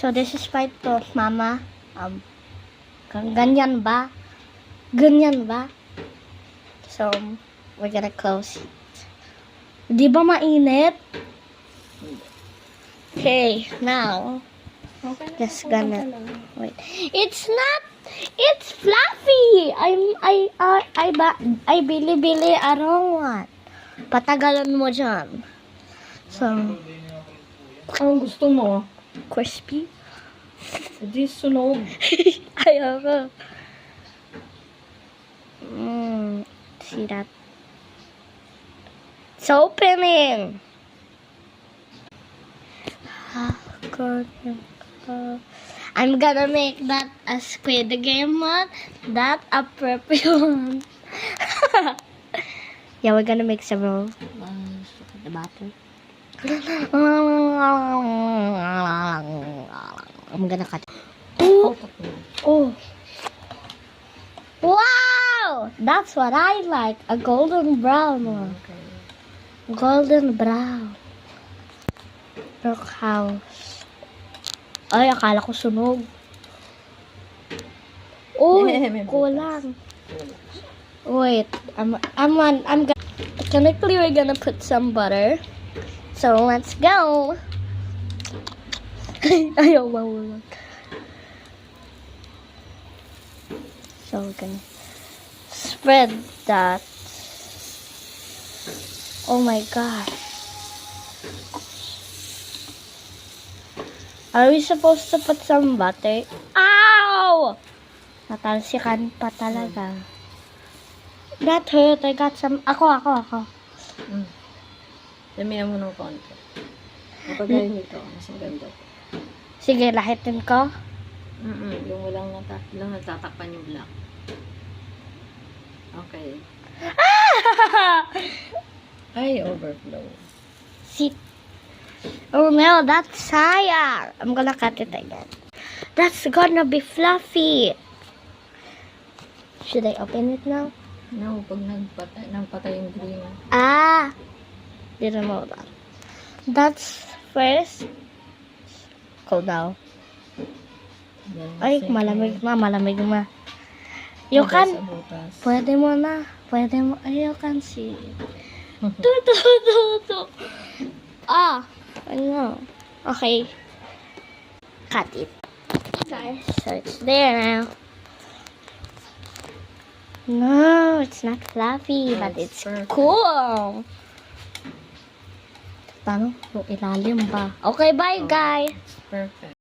So this is part 2, Mama. Ganyan ba? Ganyan ba? So, we're gonna close it. Di ba mainit? Okay, now, just gonna wait. It's not. It's fluffy. I bili a wrong one. Patagalan mo dyan. So, Anong gusto mo? crispy. Hindi sunog. Ayoko. See that? It's opening. I'm gonna make that a Squid Game one, that a purple one. Yeah, we're gonna make several. The batter. I'm gonna cut. Oh, oh, wow! That's what I like. A golden brown one. Golden brown. Look how. Ay, akala ko sunog. Oh, kulang. Wait, technically we're gonna put some butter. So let's go. Ayaw mawawag. So we're gonna spread that. Oh my gosh. Are we supposed to put some butter? Ow! Natalsikan pa talaga. That hurt. I got some. Ako. Damihan mo ng konti. Kapag ganyan ito, mas maganda. Sige, lahitin ko. Yung walang natatakpan yung black. Okay. Ay, overflow. See. Oh no, that's sayang. I'm gonna cut it again. That's gonna be fluffy. Should I open it now? No, pag nagpatay yung green. Ah, didn't know that. That's first. Cool now. Ay, malamig na. You can. Pwede mo na. Ay, you can see. Tu. Ah, I know. Okay. Cut it. Guys, so it's there now. No, it's not fluffy, but it's perfect. cool. Paano? Yung ilalim ba? Okay, bye guys. Perfect.